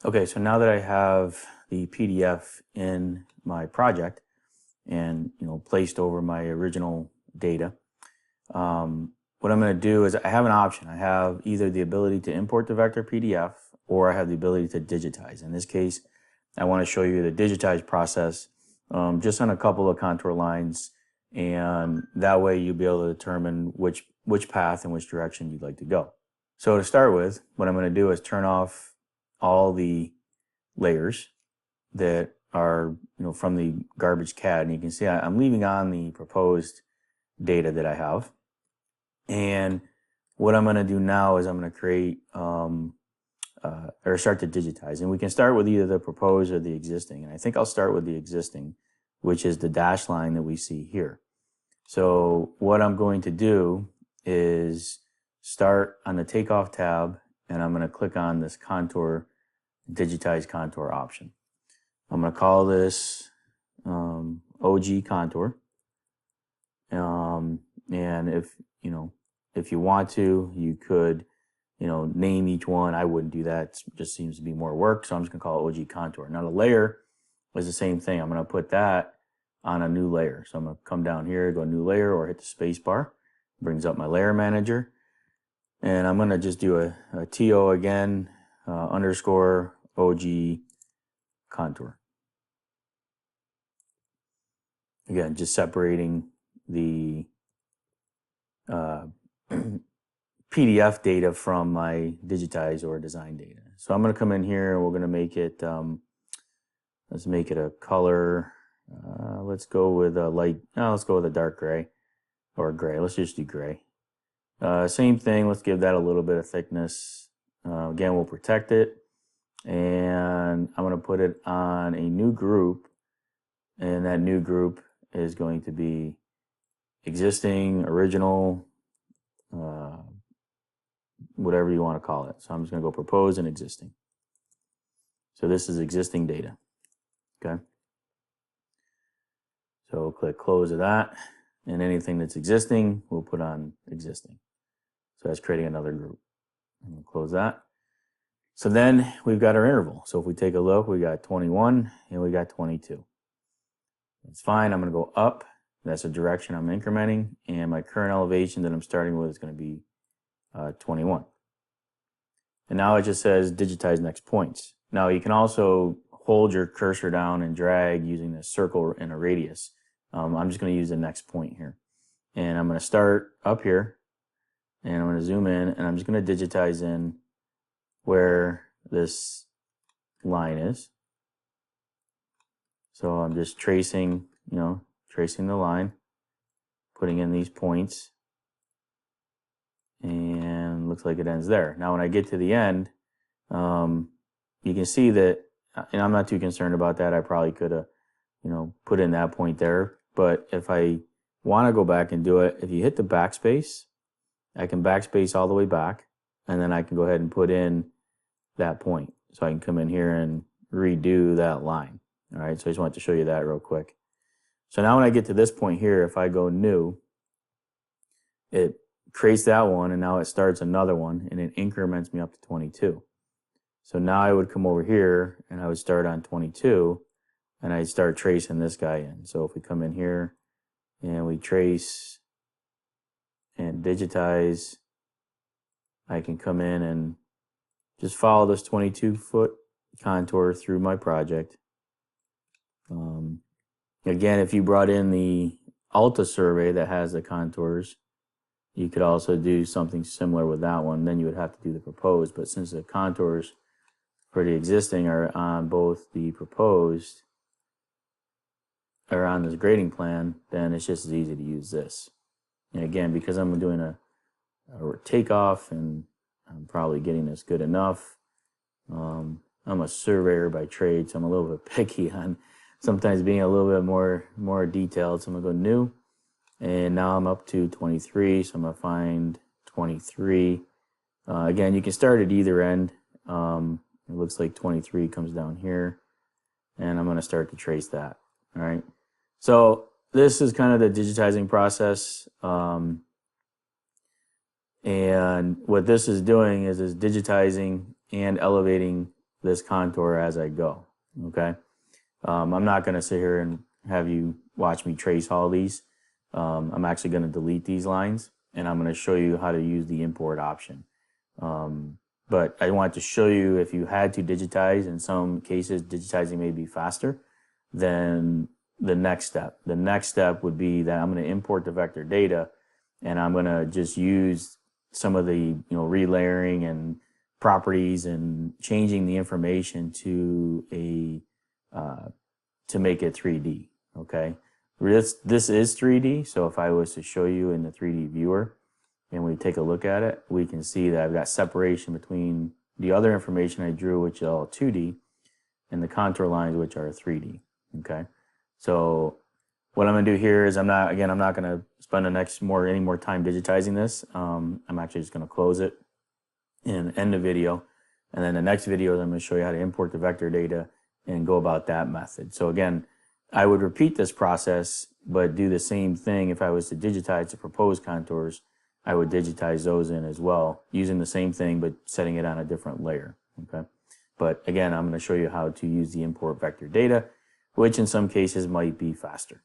Okay, so now that I have the PDF in my project and placed over my original data, what I'm going to do is I have an option. I have either the ability to import the vector PDF or I have the ability to digitize. In this case, I want to show you the digitize process just on a couple of contour lines, and that way you'll be able to determine which path and which direction you'd like to go. So to start with, what I'm going to do is turn off all the layers that are from the garbage CAD, and you can see I'm leaving on the proposed data that I have. And what I'm going to do now is I'm going to create or start to digitize, and we can start with either the proposed or the existing, and I think I'll start with the existing, which is the dash line that we see here. So what I'm going to do is start on the Takeoff tab, and I'm going to click on this contour, digitize contour option. I'm going to call this OG contour, and if you want to, you could name each one. I wouldn't do that. It just seems to be more work, so I'm just going to call it OG contour. Now the layer is the same thing. I'm going to put that on a new layer. So I'm going to come down here, go new layer, or hit the space bar. Brings up my layer manager. And I'm going to just do a TO again, underscore OG contour. Again, just separating the PDF data from my digitize or design data. So I'm going to come in here and we're going to make it, let's make it a color. Let's go with a light, let's go with a dark gray or gray. Let's just do gray. Same thing, let's give that a little bit of thickness. Again, we'll protect it. And I'm going to put it on a new group. And that new group is going to be existing, original, whatever you want to call it. So I'm just going to go propose and existing. So this is existing data. Okay. So click close of that, and anything that's existing, we'll put on existing. So that's creating another group. I'm going to close that. So then we've got our interval. So if we take a look, we got 21 and we got 22. It's fine. I'm going to go up. That's the direction I'm incrementing, and my current elevation that I'm starting with is going to be 21. And now it just says digitize next points. Now you can also hold your cursor down and drag using the circle and a radius. I'm just going to use the next point here. And I'm going to start up here, and I'm going to zoom in, and I'm just going to digitize in where this line is. So I'm just tracing, tracing the line, putting in these points, and looks like it ends there. Now when I get to the end, you can see that, and I'm not too concerned about that. I probably could have, put in that point there. But if I want to go back and do it, if you hit the backspace, I can backspace all the way back, and then I can go ahead and put in that point. So I can come in here and redo that line. All right, so I just wanted to show you that real quick. So now when I get to this point here, if I go new, it creates that one, and now it starts another one, and it increments me up to 22. So now I would come over here, and I would start on 22, and I'd start tracing this guy in. So if we come in here, and we trace and digitize, I can come in and just follow this 22-foot contour through my project. Again, if you brought in the Alta survey that has the contours, you could also do something similar with that one. Then you would have to do the proposed. But since the contours for the existing are on both the proposed or on this grading plan, then it's just as easy to use this. And again, because I'm doing a takeoff and I'm probably getting this good enough, I'm a surveyor by trade, so I'm a little bit picky on sometimes being a little bit more detailed. So I'm going to go new, and now I'm up to 23, so I'm going to find 23. Again, you can start at either end. It looks like 23 comes down here, and I'm going to start to trace that. All right. So this is kind of the digitizing process. And what this is doing is digitizing and elevating this contour as I go, okay? I'm not going to sit here and have you watch me trace all these. I'm actually going to delete these lines, and I'm going to show you how to use the import option. But I want to show you, if you had to digitize, in some cases digitizing may be faster than the next step. The next step would be that I'm going to import the vector data, and I'm going to just use some of the relayering and properties and changing the information to to make it 3D. Okay, this is 3D. So if I was to show you in the 3D viewer and we take a look at it, we can see that I've got separation between the other information I drew, which is all 2D, and the contour lines, which are 3D. Okay, so what I'm going to do here is I'm not going to spend any more time digitizing this. I'm actually just going to close it and end the video. And then the next video, I'm going to show you how to import the vector data and go about that method. So again, I would repeat this process, but do the same thing. If I was to digitize the proposed contours, I would digitize those in as well, using the same thing, but setting it on a different layer. Okay. But again, I'm going to show you how to use the import vector data, which in some cases might be faster.